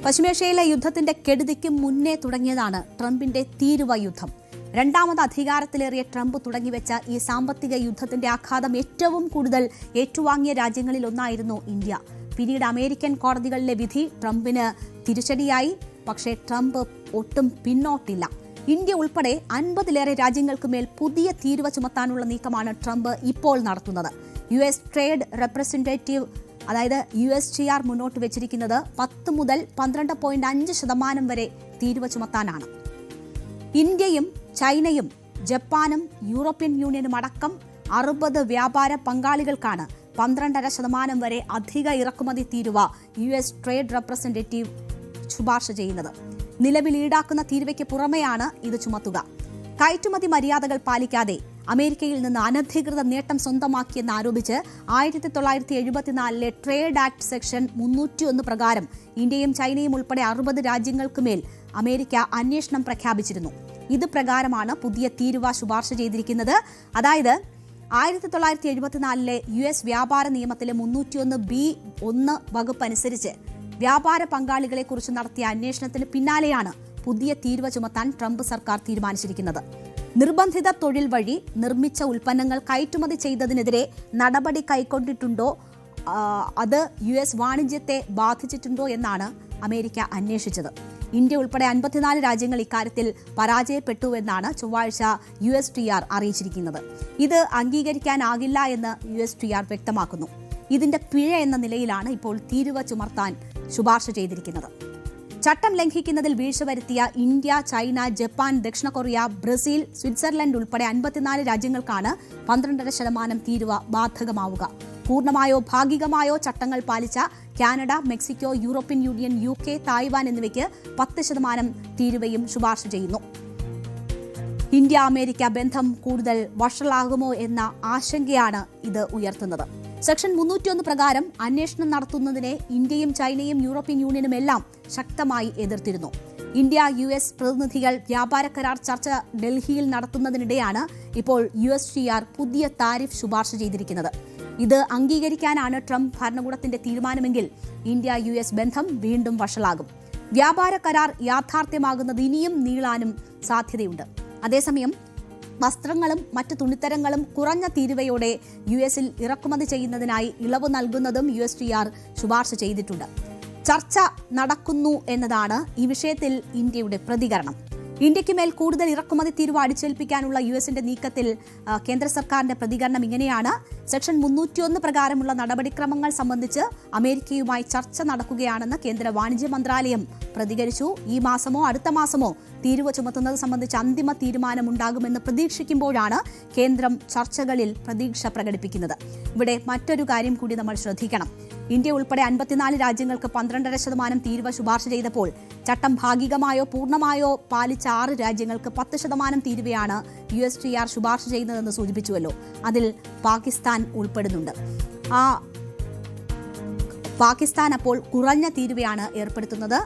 പശ്ചിമേഷ്യയിലെ യുദ്ധത്തിന്റെ കെടുതിക്ക് മുന്നേ തുടങ്ങിയതാണ് ട്രംപിന്റെ തീരുവ യുദ്ധം. രണ്ടാമത് അധികാരത്തിലേറിയ ട്രംപ് തുടങ്ങിവെച്ച ഈ സാമ്പത്തിക യുദ്ധത്തിന്റെ ആഘാതം ഏറ്റവും കൂടുതൽ ഏറ്റുവാങ്ങിയ രാജ്യങ്ങളിൽ ഒന്നായിരുന്നു ഇന്ത്യ. പിന്നീട് അമേരിക്കൻ കോടതികളിലെ വിധി ട്രംപിന് തിരിച്ചടിയായി. പക്ഷേ ട്രംപ് ഒട്ടും പിന്നോട്ടില്ല. ഇന്ത്യ ഉൾപ്പെടെ 50-ലേറെ രാജ്യങ്ങൾക്ക് മേൽ പുതിയ തീരുവ ചുമത്താനുള്ള നീക്കമാണ് ട്രംപ് ഇപ്പോൾ നടത്തുന്നത്. US ട്രേഡ് റെപ്രസെന്റേറ്റീവ് അതായത് USTR മുന്നോട്ട് വെച്ചിരിക്കുന്നത് 10 മുതൽ 12.5% വരെ തീരുവ ചുമത്താനാണ്. ഇന്ത്യയും ചൈനയും ജപ്പാനും യൂറോപ്യൻ യൂണിയനും അടക്കം 60 വ്യാപാര പങ്കാളികൾക്കാണ് 12.5% വരെ അധിക ഇറക്കുമതി തീരുവ US ട്രേഡ് റെപ്രസെന്റേറ്റീവ് ശുപാർശ ചെയ്യുന്നത്. നിലവിൽ ഈടാക്കുന്ന തീരുവയ്ക്ക് പുറമെയാണ് ഇത് ചുമത്തുക. കയറ്റുമതി മര്യാദകൾ പാലിക്കാതെ അമേരിക്കയിൽ നിന്ന് അനധികൃത നേട്ടം സ്വന്തമാക്കിയെന്ന് ആരോപിച്ച് 1974 ട്രേഡ് ആക്ട് സെക്ഷൻ 301 പ്രകാരം ഇന്ത്യയും ചൈനയും ഉൾപ്പെടെ 60 രാജ്യങ്ങൾക്കുമേൽ അമേരിക്ക അന്വേഷണം പ്രഖ്യാപിച്ചിരുന്നു. ഇത് പ്രകാരമാണ് പുതിയ തീരുവ ശുപാർശ ചെയ്തിരിക്കുന്നത്. അതായത് 1974 US വ്യാപാര നിയമത്തിലെ 301(b)(1) വകുപ്പ് അനുസരിച്ച് വ്യാപാര പങ്കാളികളെക്കുറിച്ച് നടത്തിയ അന്വേഷണത്തിന് പിന്നാലെയാണ് പുതിയ തീരുവ ചുമത്താൻ ട്രംപ് സർക്കാർ തീരുമാനിച്ചിരിക്കുന്നത്. നിർബന്ധിത തൊഴിൽ വഴി നിർമ്മിച്ച ഉൽപ്പന്നങ്ങൾ കയറ്റുമതി ചെയ്തതിനെതിരെ നടപടി കൈക്കൊണ്ടിട്ടുണ്ടോ, അത് US വാണിജ്യത്തെ ബാധിച്ചിട്ടുണ്ടോ എന്നാണ് അമേരിക്ക അന്വേഷിച്ചത്. ഇന്ത്യ ഉൾപ്പെടെ 54 രാജ്യങ്ങൾ ഇക്കാര്യത്തിൽ പരാജയപ്പെട്ടുവെന്നാണ് ചൊവ്വാഴ്ച USTR അറിയിച്ചിരിക്കുന്നത്. ഇത് അംഗീകരിക്കാനാകില്ല എന്ന് USTR വ്യക്തമാക്കുന്നു. ഇതിന്റെ പിഴ എന്ന നിലയിലാണ് ഇപ്പോൾ തീരുവ ചുമത്താൻ ശുപാർശ ചെയ്തിരിക്കുന്നത്. ചട്ടം ലംഘിക്കുന്നതിൽ വീഴ്ച വരുത്തിയ ഇന്ത്യ, ചൈന, ജപ്പാൻ, ദക്ഷിണ കൊറിയ, ബ്രസീൽ, സ്വിറ്റ്സർലൻഡ് ഉൾപ്പെടെ 54 രാജ്യങ്ങൾക്കാണ് 12.5% തീരുവ ബാധകമാവുക. പൂർണ്ണമായോ ഭാഗികമായോ ചട്ടങ്ങൾ പാലിച്ച Canada, Mexico, European Union, UK, Taiwan എന്നിവയ്ക്ക് 10% തീരുവയും ശുപാർശ ചെയ്യുന്നു. ഇന്ത്യ അമേരിക്ക ബന്ധം കൂടുതൽ വഷളാകുമോ എന്ന ആശങ്കയാണ് ഇത് ഉയർത്തുന്നത്. സെക്ഷൻ 301 പ്രകാരം അന്വേഷണം നടത്തുന്നതിനെ ഇന്ത്യയും ചൈനയും യൂറോപ്യൻ യൂണിയനും എല്ലാം ശക്തമായി എതിർത്തിരുന്നു. ഇന്ത്യ US പ്രതിനിധികൾ വ്യാപാര കരാർ ചർച്ച ഡൽഹിയിൽ നടത്തുന്നതിനിടെയാണ് ഇപ്പോൾ USTR പുതിയ താരിഫ് ശുപാർശ ചെയ്തിരിക്കുന്നത്. ഇത് അംഗീകരിക്കാനാണ് ട്രംപ് ഭരണകൂടത്തിന്റെ തീരുമാനമെങ്കിൽ ഇന്ത്യ US ബന്ധം വീണ്ടും വഷളാകും. വ്യാപാര കരാർ യാഥാർത്ഥ്യമാകുന്നത് ഇനിയും നീളാനും സാധ്യതയുണ്ട്. അതേസമയം വസ്ത്രങ്ങളും മറ്റ് തുണിത്തരങ്ങളും കുറഞ്ഞ തീരുവയോടെ US-ൽ ഇറക്കുമതി ചെയ്യുന്നതിനായി ഇളവ് നൽകുന്നതും USTR ശുപാർശ ചെയ്തിട്ടുണ്ട്. ചർച്ച നടക്കുന്നു എന്നതാണ് ഈ വിഷയത്തിൽ ഇന്ത്യയുടെ പ്രതികരണം. ഇന്ത്യക്ക് മേൽ കൂടുതൽ ഇറക്കുമതി തീരുവ അടിച്ചേൽപ്പിക്കാനുള്ള US-ന്റെ നീക്കത്തിൽ കേന്ദ്ര സർക്കാരിന്റെ പ്രതികരണം ഇങ്ങനെയാണ്. സെക്ഷൻ 301 പ്രകാരമുള്ള നടപടിക്രമങ്ങൾ സംബന്ധിച്ച് അമേരിക്കയുമായി ചർച്ച നടക്കുകയാണെന്ന് കേന്ദ്ര വാണിജ്യ മന്ത്രാലയം പ്രതികരിച്ചു. ഈ മാസമോ അടുത്ത മാസമോ തീരുവ ചുമത്തുന്നത് സംബന്ധിച്ച് അന്തിമ തീരുമാനമുണ്ടാകുമെന്ന് പ്രതീക്ഷിക്കുമ്പോഴാണ് കേന്ദ്രം ചർച്ചകളിൽ പ്രതീക്ഷ പ്രകടിപ്പിക്കുന്നത്. ഇവിടെ മറ്റൊരു കാര്യം കൂടി നമ്മൾ ശ്രദ്ധിക്കണം. ഇന്ത്യ ഉൾപ്പെടെ 54 രാജ്യങ്ങൾക്ക് 12.5% തീരുവ ശുപാർശ ചെയ്തപ്പോൾ ചട്ടം ഭാഗികമായോ പൂർണ്ണമായോ പാലിച്ച 6 രാജ്യങ്ങൾക്ക് 10% തീരുവയാണ് USTR ശുപാർശ ചെയ്യുന്നതെന്ന് സൂചിപ്പിച്ചുവല്ലോ. അതിൽ പാകിസ്ഥാൻ ഉൾപ്പെടുന്നുണ്ട്. പാകിസ്ഥാൻ അപ്പോൾ കുറഞ്ഞ തീരുവയാണ് ഏർപ്പെടുത്തുന്നത്.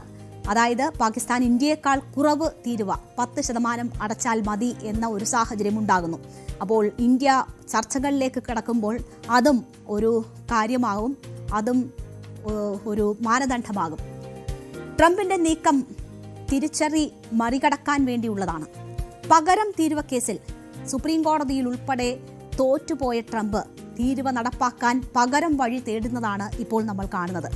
അതായത് പാകിസ്ഥാൻ ഇന്ത്യയേക്കാൾ കുറവ് തീരുവ 10% അടച്ചാൽ മതി എന്ന ഒരു സാഹചര്യം ഉണ്ടാകുന്നു. അപ്പോൾ ഇന്ത്യ ചർച്ചകളിലേക്ക് കടക്കുമ്പോൾ അതും ഒരു കാര്യമാകും, അതും ഒരു മാനദണ്ഡമാകും. ട്രംപിന്റെ നീക്കം തിരിച്ചറി മറികടക്കാൻ വേണ്ടിയുള്ളതാണ്. പകരം തീരുവ കേസിൽ സുപ്രീം കോടതിയിൽ ഉൾപ്പെടെ തോറ്റുപോയ ട്രംപ് തീരുവ നടപ്പാക്കാൻ പകരം വഴി തേടുന്നതാണ് ഇപ്പോൾ നമ്മൾ കാണുന്നത്.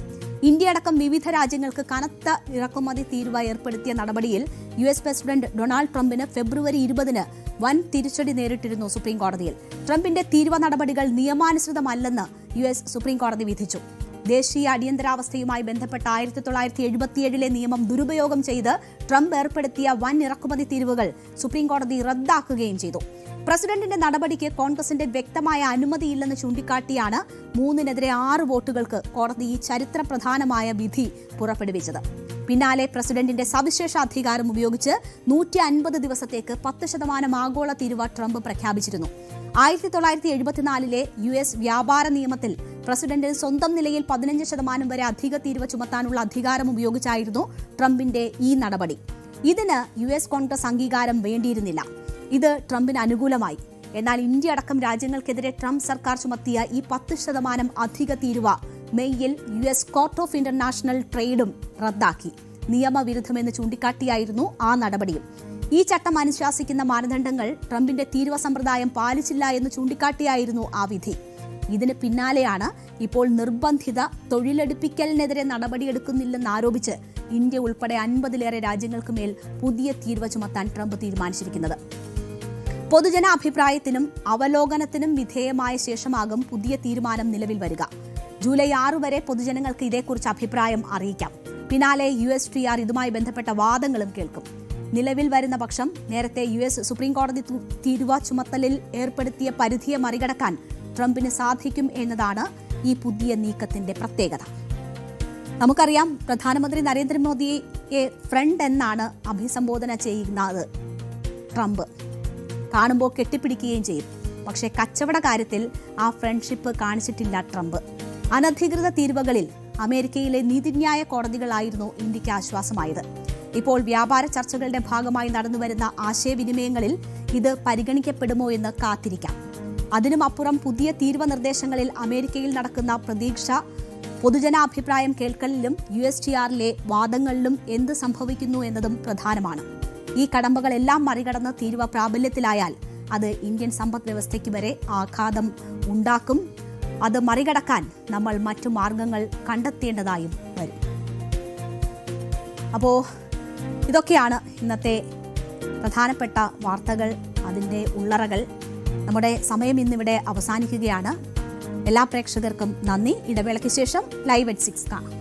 ഇന്ത്യ അടക്കം വിവിധ രാജ്യങ്ങൾക്ക് കനത്ത ഇറക്കുമതി തീരുവ ഏർപ്പെടുത്തിയ നടപടിയിൽ US പ്രസിഡന്റ് ഡൊണാൾഡ് ട്രംപിന് ഫെബ്രുവരി 20-ന് വൻ തിരിച്ചടി നേരിട്ടിരുന്നു സുപ്രീം കോടതിയിൽ. ട്രംപിന്റെ തീരുവ നടപടികൾ നിയമാനുസൃതമല്ലെന്ന് US സുപ്രീം കോടതി വിധിച്ചു. ദേശീയ അടിയന്തരാവസ്ഥയുമായി ബന്ധപ്പെട്ട 1977 നിയമം ദുരുപയോഗം ചെയ്ത് ട്രംപ് ഏർപ്പെടുത്തിയ വൻ ഇറക്കുമതി തീരുവകൾ സുപ്രീം കോടതി റദ്ദാക്കുകയും ചെയ്തു. പ്രസിഡന്റിന്റെ നടപടിക്ക് കോൺഗ്രസിന്റെ വ്യക്തമായ അനുമതിയില്ലെന്ന് ചൂണ്ടിക്കാട്ടിയാണ് 3-നെതിരെ 6 വോട്ടുകൾക്ക് കോടതി ഈ ചരിത്ര പ്രധാനമായ വിധി പുറപ്പെടുവിച്ചത്. പിന്നാലെ പ്രസിഡന്റിന്റെ സവിശേഷ അധികാരം ഉപയോഗിച്ച് 150 ദിവസത്തേക്ക് 10% ആഗോള തീരുവ ട്രംപ് പ്രഖ്യാപിച്ചിരുന്നു. 1974 US വ്യാപാര നിയമത്തിൽ പ്രസിഡന്റിന് സ്വന്തം നിലയിൽ 15% വരെ അധിക തീരുവ ചുമത്താനുള്ള അധികാരം ഉപയോഗിച്ചായിരുന്നു ട്രംപിന്റെ ഈ നടപടി. ഇതിന് US കോൺഗ്രസ് അംഗീകാരം വേണ്ടിയിരുന്നില്ല. ഇത് ട്രംപിന് അനുകൂലമായി. എന്നാൽ ഇന്ത്യ അടക്കം രാജ്യങ്ങൾക്കെതിരെ ട്രംപ് സർക്കാർ ചുമത്തിയ ഈ 10% അധിക തീരുവ മെയ്യിൽ US കോർട്ട് ഓഫ് ഇന്റർനാഷണൽ ട്രേഡും റദ്ദാക്കി. നിയമവിരുദ്ധമെന്ന് ചൂണ്ടിക്കാട്ടിയായിരുന്നു ആ നടപടിയും. ഈ ചട്ടം അനുശാസിക്കുന്ന മാനദണ്ഡങ്ങൾ ട്രംപിന്റെ തീരുവ സമ്പ്രദായം പാലിച്ചില്ല എന്ന് ചൂണ്ടിക്കാട്ടിയായിരുന്നു ആ വിധി. ഇതിന് പിന്നാലെയാണ് ഇപ്പോൾ നിർബന്ധിത തൊഴിലെടുപ്പിക്കലിനെതിരെ നടപടിയെടുക്കുന്നില്ലെന്നാരോപിച്ച് ഇന്ത്യ ഉൾപ്പെടെ 50-ലേറെ രാജ്യങ്ങൾക്ക് മേൽ പുതിയ തീരുവ ചുമത്താൻ ട്രംപ് തീരുമാനിച്ചിരിക്കുന്നത്. പൊതുജനാഭിപ്രായത്തിനും അവലോകനത്തിനും വിധേയമായ ശേഷമാകും പുതിയ തീരുമാനം നിലവിൽ വരിക. ജൂലൈ 6 വരെ പൊതുജനങ്ങൾക്ക് ഇതേക്കുറിച്ച് അഭിപ്രായം അറിയിക്കാം. പിന്നാലെ USTR ഇതുമായി ബന്ധപ്പെട്ട വാദങ്ങളും കേൾക്കും. നിലവിൽ വരുന്ന പക്ഷം നേരത്തെ US സുപ്രീം കോടതി തീരുവ ചുമത്തലിൽ ഏർപ്പെടുത്തിയ പരിധിയെ മറികടക്കാൻ ട്രംപിന് സാധിക്കും എന്നതാണ് ഈ പുതിയ നീക്കത്തിന്റെ പ്രത്യേകത. നമുക്കറിയാം, പ്രധാനമന്ത്രി നരേന്ദ്രമോദിയെ ഫ്രണ്ട് എന്നാണ് അഭിസംബോധന ചെയ്യുന്നത് ട്രംപ്. കാണുമ്പോൾ കെട്ടിപ്പിടിക്കുകയും ചെയ്യും. പക്ഷേ കച്ചവട കാര്യത്തിൽ ആ ഫ്രണ്ട്ഷിപ്പ് കാണിച്ചിട്ടില്ല ട്രംപ്. അനധികൃത തീരുവകളിൽ അമേരിക്കയിലെ നീതിന്യായ കോടതികളായിരുന്നു ഇന്ത്യക്ക് ആശ്വാസമായത്. ഇപ്പോൾ വ്യാപാര ചർച്ചകളുടെ ഭാഗമായി നടന്നുവരുന്ന ആശയവിനിമയങ്ങളിൽ ഇത് പരിഗണിക്കപ്പെടുമോ എന്ന് കാത്തിരിക്കാം. അതിനുമപ്പുറം പുതിയ തീരുവ നിർദ്ദേശങ്ങളിൽ അമേരിക്കയിൽ നടക്കുന്ന പ്രതീക്ഷ പൊതുജനാഭിപ്രായം കേൾക്കലിലും USTRലെ വാദങ്ങളിലും എന്ത് സംഭവിക്കുന്നു എന്നതും പ്രധാനമാണ്. ഈ കടമ്പകളെല്ലാം മറികടന്ന് തീരുവ പ്രാബല്യത്തിലായാൽ അത് ഇന്ത്യൻ സമ്പദ് വ്യവസ്ഥയ്ക്ക് വരെ ആഘാതം ഉണ്ടാക്കും. അത് മറികടക്കാൻ നമ്മൾ മറ്റു മാർഗങ്ങൾ കണ്ടെത്തേണ്ടതായും വരും. അപ്പോൾ ഇതൊക്കെയാണ് ഇന്നത്തെ പ്രധാനപ്പെട്ട വാർത്തകൾ, അതിൻ്റെ ഉള്ളറകൾ. നമ്മുടെ സമയം ഇന്നിവിടെ അവസാനിക്കുകയാണ്. എല്ലാ പ്രേക്ഷകർക്കും നന്ദി. ഇടവേളയ്ക്ക് ശേഷം ലൈവ് at 6 കാണാം.